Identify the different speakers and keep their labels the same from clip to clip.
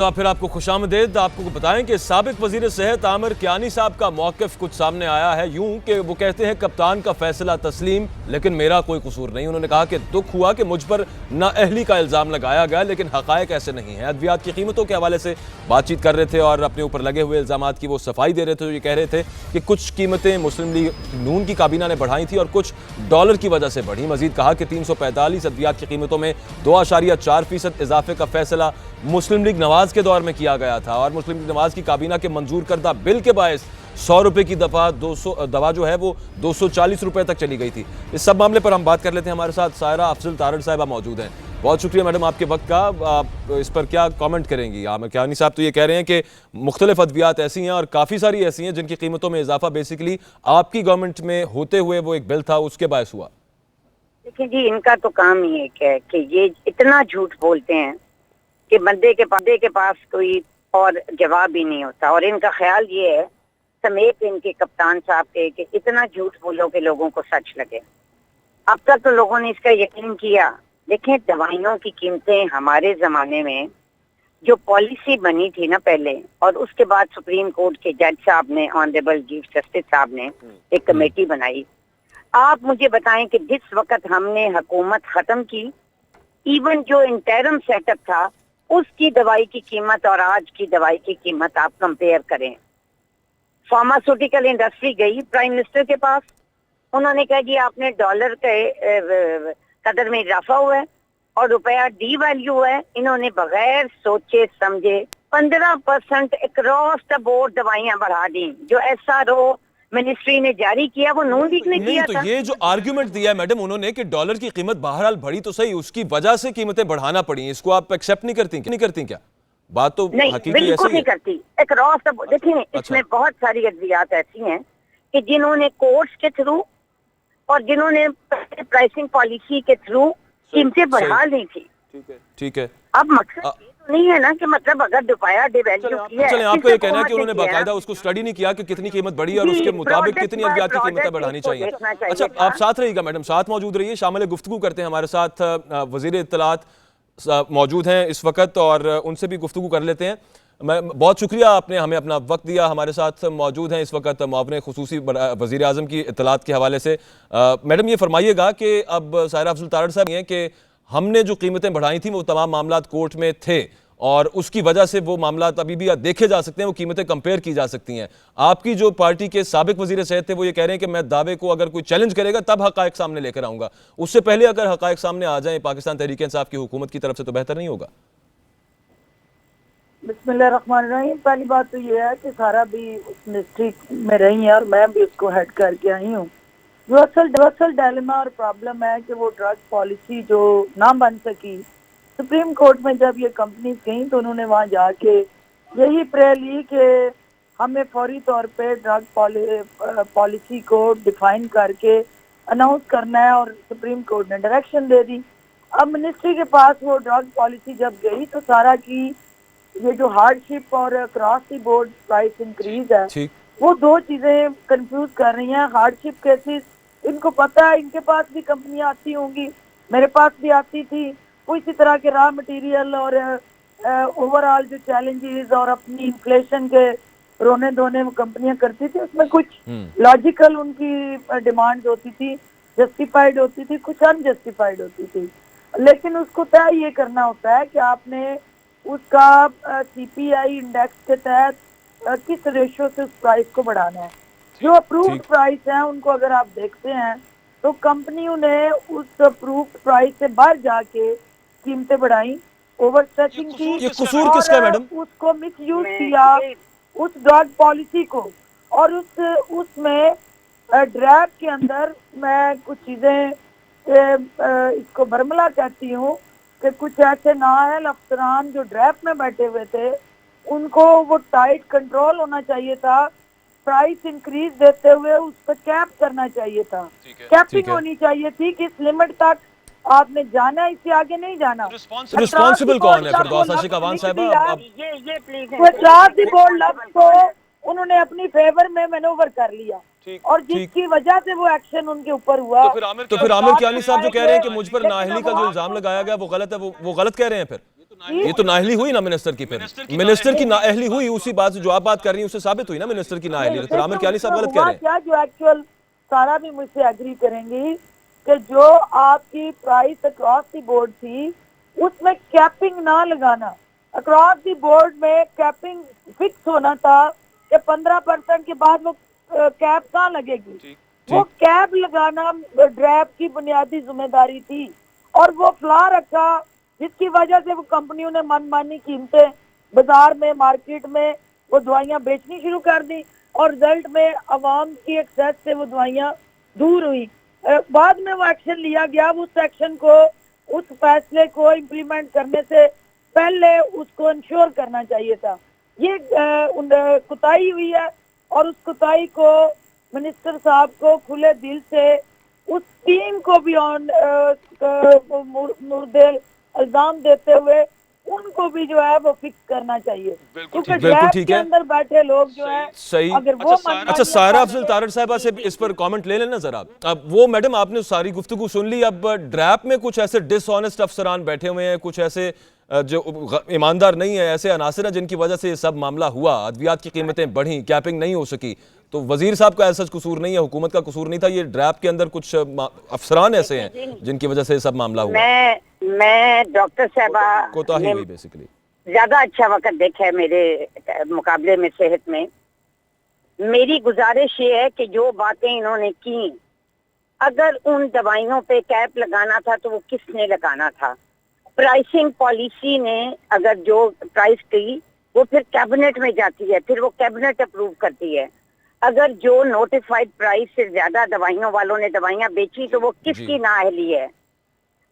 Speaker 1: तो फिर आपको खुशामदीद। आपको बताएं कि साबिक वजीर सेहत आमिर कियानी साहब का मौक़िफ़ कुछ सामने आया है, यूं कि वो कहते हैं कप्तान का फैसला तस्लीम, लेकिन मेरा कोई कसूर नहीं। उन्होंने कहा कि दुख हुआ कि मुझ पर नाअहली का इल्ज़ाम लगाया गया, लेकिन हक़ाइक़ ऐसे नहीं है। अद्वियात की कीमतों के हवाले से बातचीत कर रहे थे और अपने ऊपर लगे हुए इल्ज़ामात की वो सफाई दे रहे थे। ये कह रहे थे कि कुछ कीमतें मुस्लिम लीग नून की काबीना ने बढ़ाई थी और कुछ डॉलर की वजह से बढ़ी। मजीद कहा कि 345 अद्वियात की कीमतों में 2.4% इजाफे का फैसला मुस्लिम लीग नवाज के दौर में किया गया था और मुस्लिम लीग नवाज की काबीना के मंजूर करदा बिल के बायस 100 रुपए की दवा जो है वो 240 रुपए तक चली गई थी। इस सब मामले पर हम बात कर लेते हैं। हमारे साथ सायरा अफजल तारड़ साहिबा मौजूद हैं। बहुत शुक्रिया मैडम आपके वक्त का। आप इस पर क्या कमेंट करेंगी? आमिर कियानी साहब तो ये कह रहे हैं कि मुख्तलिफ अद्वियात ऐसी हैं और काफ़ी सारी ऐसी हैं जिनकी कीमतों में इजाफा बेसिकली आपकी गवर्नमेंट में होते हुए वो एक बिल था उसके बायस हुआ।
Speaker 2: देखिए जी, इनका तो काम ही एक है कि ये इतना झूठ बोलते हैं कि बंदे के पास कोई और जवाब ही नहीं होता। और इनका ख्याल ये है समेत इनके कप्तान साहब के कि इतना झूठ बोलो कि लोगों को सच लगे। अब तक तो लोगों ने इसका यकीन किया। देखें, दवाइयों की कीमतें हमारे जमाने में जो पॉलिसी बनी थी ना पहले, और उसके बाद सुप्रीम कोर्ट के जज साहब ने, ऑनरेबल चीफ जस्टिस साहब ने एक कमेटी बनाई। आप मुझे बताएं कि जिस वक्त हमने हुकूमत खत्म की, इवन जो इंटरम सेटअप था उसकी दवाई की कीमत और आज की दवाई की कीमत आप कंपेयर करें। फार्मास्यूटिकल इंडस्ट्री गई प्राइम मिनिस्टर के पास, उन्होंने कहा जी आपने डॉलर के कदर में इजाफा हुआ है और रुपया डी वैल्यू हुआ है। इन्होंने बगैर सोचे समझे 15% अक्रॉस द बोर्ड दवाइयां बढ़ा दी। जो SRO मिनिस्ट्री ने जारी किया वो नून लीग ने किया
Speaker 1: तो
Speaker 2: था।
Speaker 1: ये जो आर्ग्यूमेंट दिया है मैडम उन्होंने कि डॉलर की कीमत बहरहाल बढ़ी तो सही, उसकी वजह से कीमतें बढ़ाना पड़ी, इसको आप एक्सेप्ट नहीं करती क्या? बात तो
Speaker 2: नहीं, बिल्कुल नहीं करती। अक्रॉस द बोर्ड देखिए, इसमें बहुत सारी अद्वियात ऐसी हैं कि जिन्होंने कोर्ट्स के थ्रू और जिन्होंने प्राइसिंग पॉलिसी के थ्रू कीमतें बढ़ा ली थी।
Speaker 1: ठीक है।
Speaker 2: अब मकसद ये तो नहीं है ना कि मतलब अगर रुपया डिवैल्यू किया है।
Speaker 1: चलें, आपको ये कहना है कि उन्होंने बाकायदा उसको स्टडी नहीं किया कि कितनी कीमत बढ़ी और उसके मुताबिक कितनी अद्वियात की कीमतें बढ़ानी चाहिए। अच्छा, आप साथ रहिएगा मैडम, साथ मौजूद रहिए। शामिल गुफ्तगू करते हैं हमारे साथ वजीर इत्तलात मौजूद हैं इस वक्त और उनसे भी गुफ्तगू कर लेते हैं। मैं बहुत शुक्रिया, आपने हमें अपना वक्त दिया। हमारे साथ मौजूद हैं इस वक्त मुआविन खुसूसी वज़ीर आज़म की इत्तलात के हवाले से। मैडम ये फरमाइएगा कि अब सायरा अफजल तारड़ साहब हैं कि हमने जो कीमतें बढ़ाई थी वो तमाम मामलात कोर्ट में थे और उसकी वजह से वो मामलात अभी भी देखे जा सकते हैं, वो कीमतें कंपेयर की जा सकती हैं। आपकी जो पार्टी के साबिक वज़ीर सेहत थे वो ये कह रहे हैं कि मैं दावे को अगर कोई चैलेंज करेगा तब हक़ाइक़ सामने लेकर आऊँगा, उससे पहले अगर हक़ाइक़ सामने आ जाए पाकिस्तान तहरीक इंसाफ की हुकूमत की तरफ से तो बेहतर नहीं होगा?
Speaker 3: बिस्मिल्लाहिर्रहमानिर्रहीम। पहली बात तो ये है कि सारा भी उस मिनिस्ट्री में रही है और मैं भी उसको हेड करके आई हूँ। जो असल डायलेमा और प्रॉब्लम है कि वो ड्रग पॉलिसी जो ना बन सकी, सुप्रीम कोर्ट में जब ये कंपनी गई तो उन्होंने वहाँ जाके यही प्रे ली कि हमें फौरी तौर पे ड्रग पॉलिसी को डिफाइन करके अनाउंस करना है और सुप्रीम कोर्ट ने डायरेक्शन दे दी। अब मिनिस्ट्री के पास वो ड्रग पॉलिसी जब गई तो सारा की ये जो हार्डशिप और क्रॉस दी बोर्ड प्राइस इंक्रीज है वो दो चीजें कंफ्यूज कर रही हैं। हार्डशिप केसेस इनको पता है, इनके पास भी कंपनियां आती होंगी, मेरे पास भी आती थी, वो इसी तरह के रॉ मटेरियल और ओवरऑल जो चैलेंजेस और अपनी इन्फ्लेशन के रोने धोने वो कंपनियां करती थी। उसमें कुछ लॉजिकल उनकी डिमांड्स होती थी, जस्टिफाइड होती थी, कुछ अनजस्टिफाइड होती थी। लेकिन उसको तय ये करना होता है कि आपने उसका CPI इंडेक्स के तहत किस रेशियो से उस प्राइस को बढ़ाना है। जो अप्रूव्ड प्राइस है उनको अगर आप देखते हैं तो कंपनियों ने उस अप्रूव्ड प्राइस से बाहर जाके कीमतें बढ़ाई, ओवर स्ट्रेचिंग की।
Speaker 1: ये कसूर किसका है मैडम?
Speaker 3: उसको मिसयूज किया उस ड्रग पॉलिसी को। और उसमें ड्रैफ्ट के अंदर मैं कुछ चीजें इसको बरमला कहती हूँ कि कुछ ऐसे नाअहल अफसरान जो ड्रैफ्ट में बैठे हुए थे उनको वो टाइट कंट्रोल होना चाहिए था, प्राइस इंक्रीज देते हुए उस पर कैप करना चाहिए था, कैपिंग होनी चाहिए थी कि इस लिमिट तक आपने जाना, इससे आगे नहीं जाना।
Speaker 1: रिस्पांसिबल कौन है फिरदौस आशिक अवान साहिबा?
Speaker 2: ये प्लीज
Speaker 3: बोर्ड लफ्ज को उन्होंने अपनी फेवर में मैनूवर कर लिया और जिसकी वजह से वो एक्शन उनके ऊपर हुआ।
Speaker 1: तो फिर आमिर कियानी साहब जो कह रहे हैं कि मुझ पर नाअहली का जो इल्जाम लगाया गया वो गलत है, वो गलत कह रहे हैं फिर? ये तो नाअहली हुई ना मिनिस्टर की, फिर मिनिस्टर की नाअहली हुई, उसी बात से जो आप बात कर रही हैं उससे साबित हुई ना मिनिस्टर की नाअहली। तो आमिर कियानी साहब गलत कह रहे हैं।
Speaker 3: क्या जो एक्चुअल सारा भी मुझसे एग्री करेंगी कि जो आपकी प्राइस अक्रॉस द बोर्ड थी उसमें कैपिंग ना लगाना, अक्रॉस द बोर्ड में कैपिंग फिक्स होना था कि 15% के बाद वो कैप कहाँ लगेगी, वो कैप लगाना ड्रैप की बुनियादी जिम्मेदारी थी और वो फ्ला रखा जिसकी वजह से वो कंपनियों ने मनमानी कीमतें बाजार में मार्केट में वो दवाइयां बेचनी शुरू कर दी और रिजल्ट में अवाम की एक्सेस से वो दवाइयां दूर हुई। बाद में वो एक्शन लिया गया, उस एक्शन को उस फैसले को इम्प्लीमेंट करने से पहले उसको इंश्योर करना चाहिए था। ये कुताही हुई है और उस कुताही को मिनिस्टर साहब को खुले दिल से उस टीम को भी मुर्दे इल्जाम देते हुए उनको भी जो है वो फिक्स करना चाहिए, क्योंकि ड्रैफ्ट के अंदर बैठे लोग जो है
Speaker 1: सही।
Speaker 3: अगर वो
Speaker 1: अच्छा सारा अफजल तारड़ साहिबा से इस पर कमेंट ले लेना जरा। अब वो मैडम आपने सारी गुफ्तगू सुन ली, अब ड्रैप में कुछ ऐसे डिसऑनेस्ट अफसरान बैठे हुए हैं, कुछ ऐसे जो ईमानदार नहीं है, ऐसे अनासर हैं जिनकी वजह से ये सब मामला हुआ, अद्वियात की कीमतें बढ़ी, कैपिंग नहीं हो सकी। तो वजीर साहब का ऐसा कसूर नहीं है, हुकूमत का कसूर नहीं था, ये ड्रैप के अंदर कुछ अफसरान ऐसे हैं जिनकी वजह से ये सब मामला हुआ।
Speaker 2: मैं डॉक्टर साहबा
Speaker 1: कोताही हुई बेसिकली,
Speaker 2: ज्यादा अच्छा वक्त देखा है मेरे मुकाबले में सेहत में। मेरी गुजारिश ये है कि जो बातें इन्होंने की, अगर उन दवाइयों पे कैप लगाना था तो वो किसने लगाना था? प्राइसिंग पॉलिसी ने अगर जो प्राइस की वो फिर कैबिनेट में जाती है, फिर वो कैबिनेट अप्रूव करती है। अगर जो नोटिफाइड प्राइस से ज्यादा दवाइयों वालों ने दवाइयां बेची तो वो किसकी नाअहली है?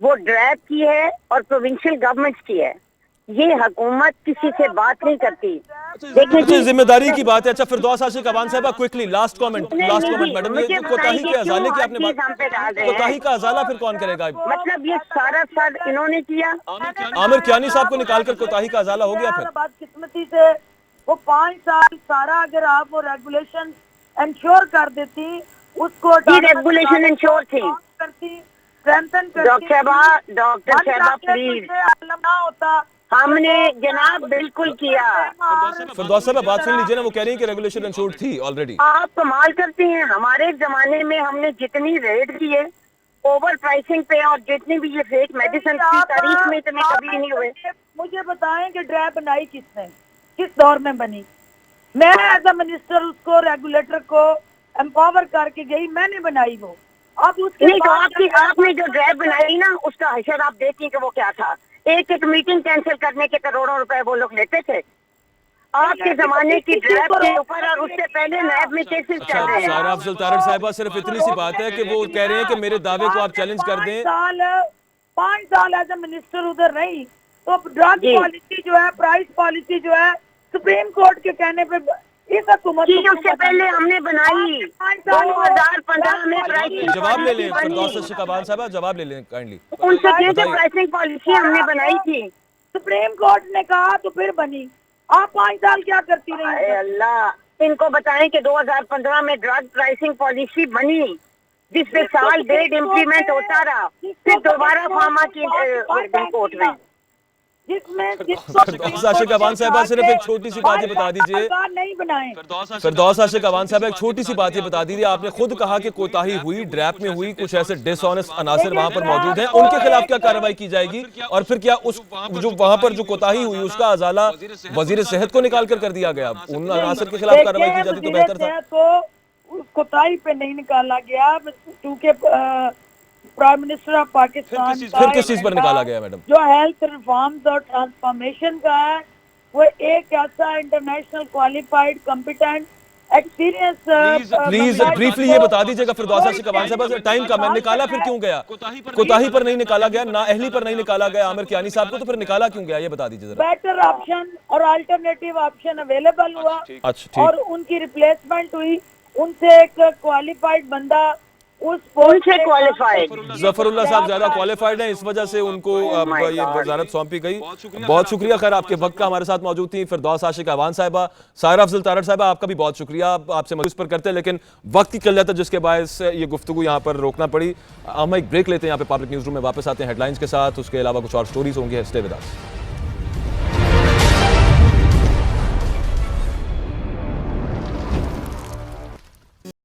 Speaker 2: वो ड्रैप की है और प्रोविंशियल गवर्नमेंट्स की है। ये हुकूमत किसी से बात नहीं करती।
Speaker 1: देखिए जिम्मेदारी की बात है। अच्छा फिरदौस आशिक अवान साहबा क्विकली लास्ट कमेंट मैडम, ये कोताही के अजाले की आपने बात, कोताही का अजाला फिर कौन करेगा?
Speaker 2: मतलब ये सारा साल इन्होंने किया।
Speaker 1: आमिर कियानी साहब को निकालकर कोताही का अजाला हो गया। फिर
Speaker 3: बात किस्मती से वो 5 साल सारा अगर आप वो रेगुलेशन इंश्योर कर देती, उसको
Speaker 2: रेगुलेशन इंश्योर थी
Speaker 3: करती, स्ट्रेंथन करती,
Speaker 2: डॉक्टर साहबा प्लीज
Speaker 3: ना होता,
Speaker 2: हमने जनाब बिल्कुल किया।
Speaker 1: फिरदौस साहब बात सुन लीजिए ना, वो कह रही हैं कि रेगुलेशन इंश्योर्ड थी ऑलरेडी।
Speaker 2: आप कमाल करते हैं, हमारे जमाने में हमने जितनी रेड किए ओवर प्राइसिंग पे और जितनी भी ये फेक मेडिसिन की तारीख में इतने कभी नहीं हुए।
Speaker 3: मुझे बताएं कि ड्रैप बनाई किसने, किस दौर में बनी? मैं एज अ मिनिस्टर उसको रेगुलेटर को एम्पावर करके गई, मैंने बनाई वो। अब उसके
Speaker 2: नहीं तो आपने जो ड्रैप बनाई ना उसका हशर आप देखिए कि वो क्या था। एक एक मीटिंग कैंसिल करने के करोड़ों रुपए वो लोग लेते थे। आपके जमाने की ड्रैप के ऊपर और उससे पहले नैब में केसेस चल रहे हैं।
Speaker 1: सारा अफजल तारड़ साहिबा सिर्फ इतनी सी बात है कि वो कह रहे हैं कि मेरे दावे को आप चैलेंज कर दें।
Speaker 3: 5 साल एज ए मिनिस्टर उधर रही तो ड्रग पॉलिसी जो है, प्राइस पॉलिसी जो है, सुप्रीम कोर्ट के कहने पे इस हुकूमत
Speaker 2: उससे पहले हमने बनाई 2015 में प्राइसिंग।
Speaker 1: जवाब ले लें फिरदौस आशिक अवान साहब, जवाब ले लें काइंडली।
Speaker 2: उनसे प्राइसिंग पॉलिसी हमने बनाई थी,
Speaker 3: सुप्रीम कोर्ट ने कहा तो फिर बनी। आप 5 साल क्या करती रही?
Speaker 2: अल्लाह इनको बताएं कि 2015 में ड्रग प्राइसिंग पॉलिसी बनी जिससे साल डेढ़ इम्प्लीमेंट होता रहा, फिर दोबारा फार्मा की कोर्ट में
Speaker 1: फिरदौस आशिक अवान साहब सिर्फ एक छोटी सी बात ये बता दीजिए,
Speaker 3: नहीं बनाए।
Speaker 1: फिरदौस आशिक अवान साहब एक छोटी सी बात ये बता दीजिए, आपने खुद कहा कि कोताही हुई, ड्रैप में हुई, कुछ ऐसे डिसऑनेस्ट अनासर वहां पर मौजूद हैं, उनके खिलाफ क्या कार्रवाई की जाएगी? और फिर क्या उस जो वहां पर जो कोताही हुई उसका अजाला वजीर सेहत को निकाल कर दिया गया? उन अनासर के खिलाफ कार्रवाई की जाती तो बेहतर था।
Speaker 3: तो कोताही पे नहीं निकाला गया क्योंकि प्राइम मिनिस्टर ऑफ पाकिस्तान
Speaker 1: फिर किस चीज पर निकाला गया मैडम?
Speaker 3: जो हेल्थ रिफॉर्म्स और ट्रांसफॉर्मेशन का है, वो एक ऐसा international qualified competent experience.
Speaker 1: Please briefly ये बता दीजिएगा फिरदौस आशिक अवान साहब, टाइम कम है, निकाला फिर क्यों गया? कोताही पर नहीं निकाला गया, नाअहली पर नहीं निकाला गया आमिर कियानी साहब को, तो फिर निकाला क्यों गया ये बता दीजिए जरा।
Speaker 3: बेटर ऑप्शन और अल्टरनेटिव ऑप्शन अवेलेबल हुआ और उनकी रिप्लेसमेंट हुई, उनसे एक क्वालिफाइड बंदा
Speaker 2: उनसे क्वालिफाइड।
Speaker 1: जफरुल्लाह साहब ज्यादा क्वालिफाइड हैं, इस वजह से उनको ये वजारत सौंपी गई। बहुत शुक्रिया, खैर आपके वक्त का हमारे साथ मौजूद थी फिरदौस आशिक अवान साहिबा। सारा अफजल तारड़ साहिबा आपका भी बहुत शुक्रिया, आपसे मजलिस पर करते हैं लेकिन वक्त की किल्लत है जिसके बायस ये गुफ्तगू यहाँ पर रोकना पड़ी। हम एक ब्रेक लेते हैं, यहाँ पे पब्लिक न्यूज़ रूम में वापस आते हैं हेडलाइंस के साथ, उसके अलावा कुछ और स्टोरीज होंगी। Stay with us.